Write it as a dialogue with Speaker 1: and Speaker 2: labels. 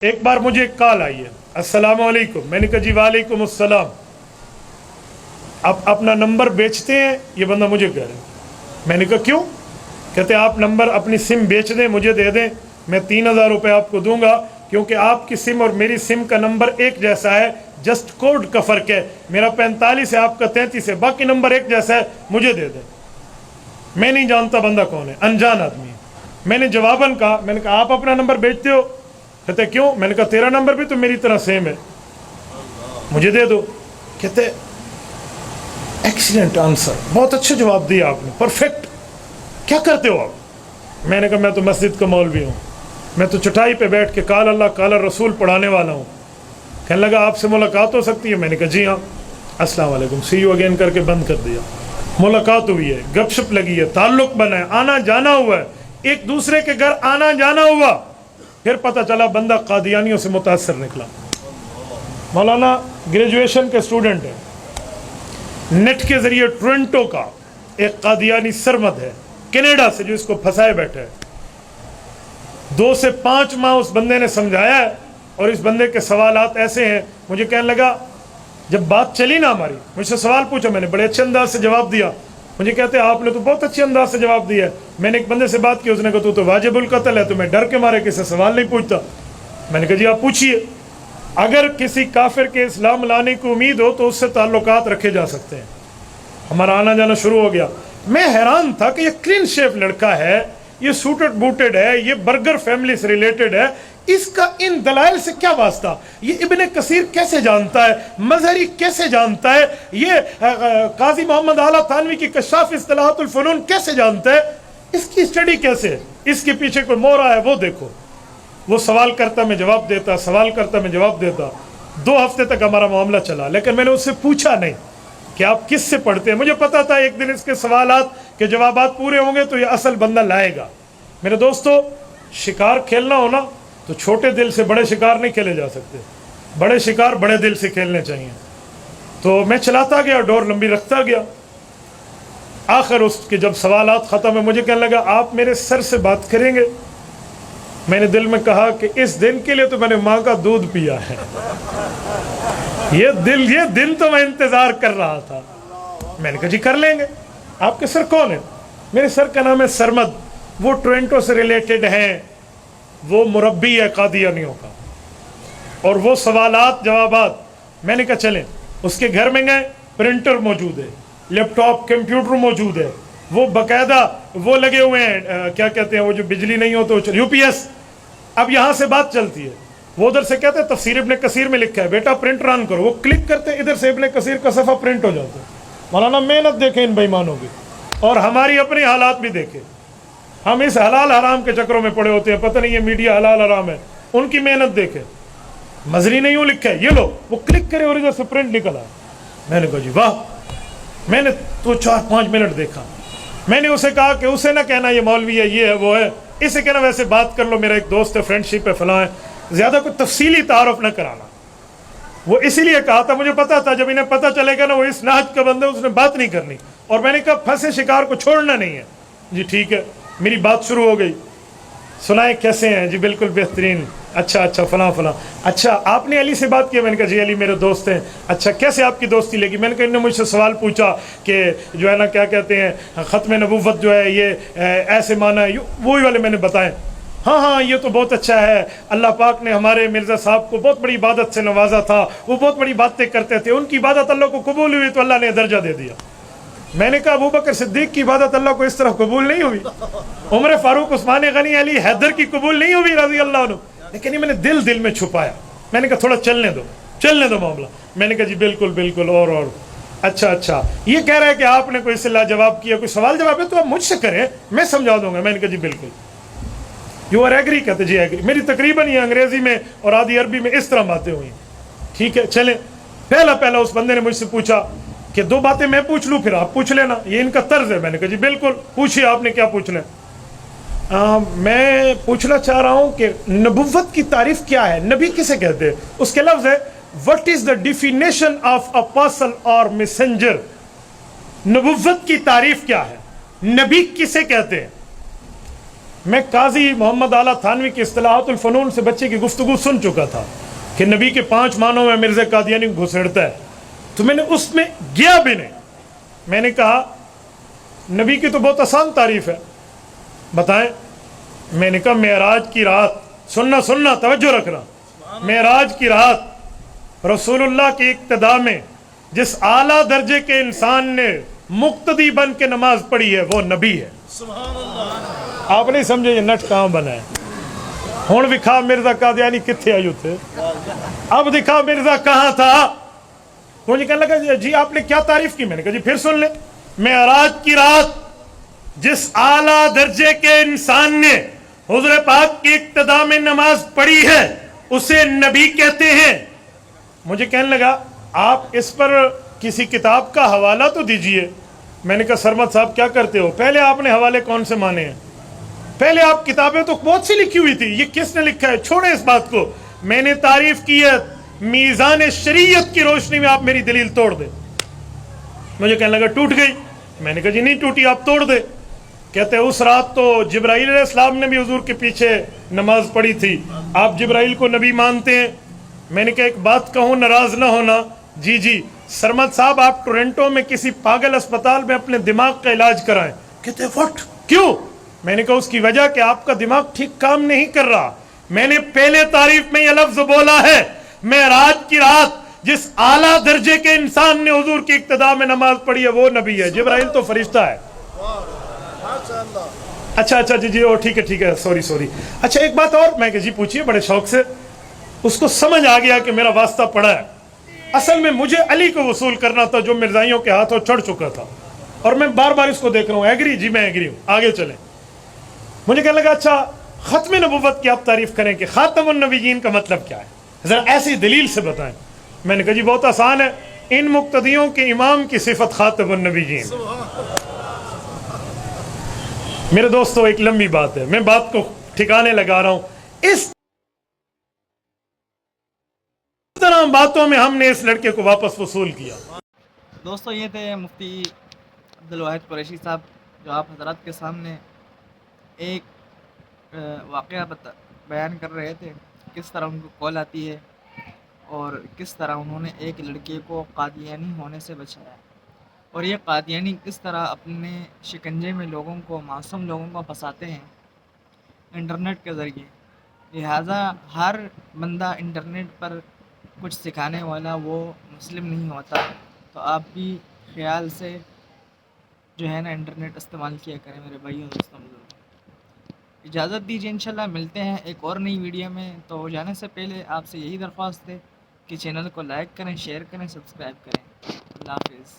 Speaker 1: ایک بار مجھے ایک کال آئی ہے، السلام علیکم. میں نے کہا جی وعلیکم السلام. آپ اپنا نمبر بیچتے ہیں؟ یہ بندہ مجھے کہہ رہا ہے. میں نے کہا کیوں؟ کہتے ہیں آپ نمبر اپنی سم بیچ دیں، مجھے دے دیں، میں 3000 روپے آپ کو دوں گا، کیونکہ آپ کی سم اور میری سم کا نمبر ایک جیسا ہے، جسٹ کوڈ کا فرق ہے، میرا 45 ہے، آپ کا 33 ہے، باقی نمبر ایک جیسا ہے، مجھے دے دیں. میں نہیں جانتا بندہ کون ہے، انجان آدمی ہے. میں نے جواباً کہا، میں نے کہا آپ اپنا نمبر بیچتے ہو؟ کہتے کیوں؟ میں نے کہا تیرا نمبر بھی تو میری طرح سیم ہے، مجھے دے دو. کہتے ایکسیلنٹ آنسر، بہت اچھا جواب دیا آپ نے، پرفیکٹ. کیا کرتے ہو آپ؟ میں نے کہا میں تو مسجد کا مولوی ہوں، میں تو چٹائی پہ بیٹھ کے قال اللہ قال رسول پڑھانے والا ہوں. کہنے لگا آپ سے ملاقات ہو سکتی ہے؟ میں نے کہا جی ہاں. السلام علیکم، سی یو اگین کر کے بند کر دیا. ملاقات ہوئی ہے، گپ شپ لگی ہے، تعلق بنا ہے، آنا جانا ہوا ہے، ایک دوسرے کے گھر آنا جانا ہوا. پھر پتہ چلا بندہ قادیانیوں سے متاثر نکلا. مولانا گریجویشن کے اسٹوڈنٹ ہے، نیٹ کے ذریعے ٹورنٹو کا ایک قادیانی سرمد ہے کینیڈا سے جو اس کو پھنسائے بیٹھے ہے. 2 سے 5 ماہ اس بندے نے سمجھایا ہے، اور اس بندے کے سوالات ایسے ہیں. مجھے کہنے لگا جب بات چلی نا ہماری، مجھ سے سوال پوچھا، میں نے بڑے اچھے انداز سے جواب دیا. مجھے کہتے ہیں آپ نے تو بہت اچھے انداز سے جواب دیا ہے. میں نے ایک بندے سے بات کی، اس نے کہا تو واجب القتل ہے، تو میں ڈر کے مارے کسی سے سوال نہیں پوچھتا. میں نے کہا جی آپ پوچھیے. اگر کسی کافر کے اسلام لانے کی امید ہو تو اس سے تعلقات رکھے جا سکتے ہیں. ہمارا آنا جانا شروع ہو گیا. میں حیران تھا کہ یہ کلین شیف لڑکا ہے، یہ سوٹڈ بوٹڈ ہے، یہ برگر فیملی سے ریلیٹڈ ہے، اس کا ان دلائل سے کیا واسطہ؟ یہ ابن کثیر کیسے جانتا ہے؟ مظہری کیسے جانتا ہے؟ یہ قاضی محمد اعلیٰ تھانوی کی کشاف اصطلاحات الفنون کیسے جانتا ہے؟ اس کی اسٹڈی کیسے ہے؟ اس کے پیچھے کوئی مورا ہے وہ دیکھو. وہ سوال کرتا میں جواب دیتا، سوال کرتا میں جواب دیتا. 2 ہفتے تک ہمارا معاملہ چلا، لیکن میں نے اس سے پوچھا نہیں کہ آپ کس سے پڑھتے ہیں. مجھے پتا تھا ایک دن اس کے سوالات کے جوابات پورے ہوں گے تو یہ اصل بندہ لائے گا. میرے دوستو، شکار کھیلنا ہونا تو چھوٹے دل سے بڑے شکار نہیں کھیلے جا سکتے، بڑے شکار بڑے دل سے کھیلنے چاہیے. تو میں چلاتا گیا، ڈور لمبی رکھتا گیا. آخر اس کے جب سوالات ختم ہوئے، مجھے کہنے لگا آپ میرے سر سے بات کریں گے؟ میں نے دل میں کہا کہ اس دن کے لیے تو میں نے ماں کا دودھ پیا ہے، یہ دن تو میں انتظار کر رہا تھا. میں نے کہا جی کر لیں گے. آپ کے سر کون ہے؟ میرے سر کا نام ہے سرمد. وہ ٹورنٹو سے ریلیٹڈ ہیں، وہ مربی ہے قادیانیوں کا، اور وہ سوالات جوابات. میں نے کہا چلیں. اس کے گھر میں گئے، پرنٹر موجود ہے، لیپ ٹاپ کمپیوٹر موجود ہے، وہ باقاعدہ وہ لگے ہوئے ہیں، کیا کہتے ہیں وہ جو بجلی نہیں ہو تو یو پی ایس. اب یہاں سے بات چلتی ہے، وہ ادھر سے کہتے ہیں تفسیر ابن کثیر میں لکھا ہے بیٹا پرنٹر آن کرو، وہ کلک کرتے ہیں، ادھر سے ابن کثیر کا صفحہ پرنٹ ہو جاتا ہے. مولانا محنت دیکھیں ان بےایمانوں کی، اور ہماری اپنی حالات بھی دیکھیں. ہم اس حلال حرام کے چکروں میں پڑے ہوتے ہیں، پتہ نہیں یہ میڈیا حلال حرام ہے. ان کی محنت دیکھیں. مظہری نے یوں لکھا ہے، یہ لو، وہ کلک کرے اور ادھر سے پرنٹ نکلا. میں نے کہا جی واہ. میں نے تو 4-5 منٹ دیکھا. میں نے اسے کہا کہ اسے نہ کہنا یہ مولوی ہے، یہ ہے وہ ہے، اسے کہنا ویسے بات کر لو، میرا ایک دوست ہے، فرینڈ شپ ہے، فلاں ہے. زیادہ کوئی تفصیلی تعارف نہ کرانا. وہ اسی لیے کہا تھا، مجھے پتا تھا جب انہیں پتہ چلے گا نا وہ اس نہج کا بندہ، اس نے بات نہیں کرنی. اور میں نے کہا پھنسے شکار کو چھوڑنا نہیں ہے. جی ٹھیک ہے. میری بات شروع ہو گئی. سنائیں کیسے ہیں؟ جی بالکل بہترین. اچھا فلاں فلاں. اچھا آپ نے علی سے بات کی؟ میں نے کہا جی علی میرے دوست ہیں. اچھا کیسے آپ کی دوستی لگی؟ میں نے کہا انہوں نے مجھ سے سوال پوچھا کہ جو ہے نا کیا کہتے ہیں ختم نبوت جو ہے یہ ایسے معنی ہے، وہی والے میں نے بتائے. ہاں یہ تو بہت اچھا ہے، اللہ پاک نے ہمارے مرزا صاحب کو بہت بڑی عبادت سے نوازا تھا، وہ بہت بڑی باتیں کرتے تھے، ان کی عبادت اللہ کو قبول ہوئی تو اللہ نے درجہ دے دیا. میں نے کہا ابو بکر صدیق کی عبادت اللہ کو اس طرح قبول نہیں ہوئی، عمر فاروق، عثمان غنی، علی حیدر کی قبول نہیں ہوئی رضی اللہ عنہ. لیکن یہ میں نے دل میں چھپایا. میں نے کہا تھوڑا چلنے دو معاملہ. میں نے کہا جی بالکل. اور اچھا یہ کہہ رہا ہے کہ آپ نے کوئی اس سے لاجواب کیا، کوئی سوال جواب ہے تو آپ مجھ سے کریں، میں سمجھا دوں گا. میں نے کہا جی بالکل. You are agree? کہتے جی ایگری. میری تقریباً یہ انگریزی میں اور آدھی عربی میں اس طرح باتیں ہوئی. ٹھیک ہے چلیں. پہلا اس بندے نے مجھ سے پوچھا کہ 2 باتیں میں پوچھ لوں پھر آپ پوچھ لینا، یہ ان کا طرز ہے. میں نے کہا جی بالکل پوچھیے، آپ نے کیا پوچھنا ہے؟ میں پوچھنا چاہ رہا ہوں کہ نبوت کی تعریف کیا ہے؟ نبی کسے کہتے ہیں؟ اس کے لفظ ہے what is the definition of apostle اور میسنجر. نبوت کی تعریف کیا ہے؟ نبی کسے کہتے ہیں؟ میں قاضی محمد اعلیٰ تھانوی کی اصطلاحات الفنون سے بچے کی گفتگو سن چکا تھا کہ نبی کے 5 معنوں میں مرزا قادیانی کو گھسڑتا ہے، تو میں نے اس میں گیا بھی نہیں. میں نے کہا نبی کی تو بہت آسان تعریف ہے، بتائیں. میں نے کہا معراج کی رات، سننا توجہ رکھنا، معراج کی رات رسول اللہ کی اقتداء میں جس اعلیٰ درجے کے انسان نے مقتدی بن کے نماز پڑھی ہے وہ نبی ہے. آپ نہیں سمجھے یہ نٹ کہاں بنا ہے. ہوں دکھا مرزا قادیانی کتنے آئیو تھے، اب دکھا مرزا کہاں تھا. مجھے کہنے لگا جی آپ نے کیا تعریف کی. میں نے کہا جی پھر سن لیں. معراج کی رات جس اعلیٰ درجے کے انسان نے حضور پاک کی اقتداء میں نماز پڑھی ہے اسے نبی کہتے ہیں. مجھے کہنے لگا آپ اس پر کسی کتاب کا حوالہ تو دیجئے. میں نے کہا سرمد صاحب کیا کرتے ہو، پہلے آپ نے حوالے کون سے مانے ہیں؟ پہلے آپ کتابیں تو بہت سی لکھی ہوئی تھی، یہ کس نے لکھا ہے؟ چھوڑیں اس بات کو. میں نے تعریف کی ہے میزان شریعت کی روشنی میں، آپ میری دلیل توڑ دیں. مجھے کہنے لگا ٹوٹ گئی. میں نے کہا جی نہیں ٹوٹی، آپ توڑ دے. کہتے اس رات تو جبرائیل علیہ السلام نے بھی حضور کے پیچھے نماز پڑھی تھی، آپ جبرائیل کو نبی مانتے ہیں. میں نے کہا ایک بات کہوں ناراض نہ ہونا. جی سرمد صاحب آپ ٹورنٹو میں کسی پاگل اسپتال میں اپنے دماغ کا علاج کرائیں. کہتے وٹ کیوں؟ میں نے کہا اس کی وجہ کہ آپ کا دماغ ٹھیک کام نہیں کر رہا. میں نے پہلے تعریف میں یہ لفظ بولا ہے معراج کی رات جس اعلیٰ درجے کے انسان نے حضور کی اقتداء میں نماز پڑھی ہے وہ نبی ہے. جبرائیل تو فرشتہ ہے. اچھا جی ٹھیک ہے سوری. اچھا ایک بات اور. میں کہ جی پوچھیے بڑے شوق سے. اس کو سمجھ آ گیا کہ میرا واسطہ پڑا ہے. اصل میں مجھے علی کو وصول کرنا تھا جو مرزائیوں کے ہاتھوں چڑھ چکا تھا، اور میں بار بار اس کو دیکھ رہا ہوں. ایگری؟ جی میں ایگری ہوں، آگے چلیں. مجھے کہنے لگا اچھا ختم نبوت کی آپ تعریف کریں کہ خاتم النبیین کا مطلب کیا ہے، ذرا ایسی دلیل سے بتائیں. میں نے کہا جی بہت آسان ہے، ان مقتدیوں کے امام کی صفت خاتم النبیین. میرے دوستو ایک لمبی بات ہے، میں بات کو ٹھکانے لگا رہا ہوں. اس طرح باتوں میں ہم نے اس لڑکے کو واپس وصول کیا.
Speaker 2: دوستو یہ تھے مفتی عبدالواحد قریشی صاحب جو آپ حضرات کے سامنے ایک واقعہ بیان کر رہے تھے، کس طرح ان کو کال آتی ہے اور کس طرح انہوں نے ایک لڑکے کو قادیانی ہونے سے بچایا، اور یہ قادیانی کس طرح اپنے شکنجے میں لوگوں کو، معصوم لوگوں کو پھنساتے ہیں انٹرنیٹ کے ذریعے. لہٰذا ہر بندہ انٹرنیٹ پر کچھ سکھانے والا وہ مسلم نہیں ہوتا. تو آپ بھی خیال سے جو ہے نا انٹرنیٹ استعمال کیا کریں میرے بھائیوں دوستوں. اجازت دیجیے، انشاءاللہ ملتے ہیں ایک اور نئی ویڈیو میں. تو جانے سے پہلے آپ سے یہی درخواست ہے کہ چینل کو لائک کریں، شیئر کریں، سبسکرائب کریں. اللہ حافظ.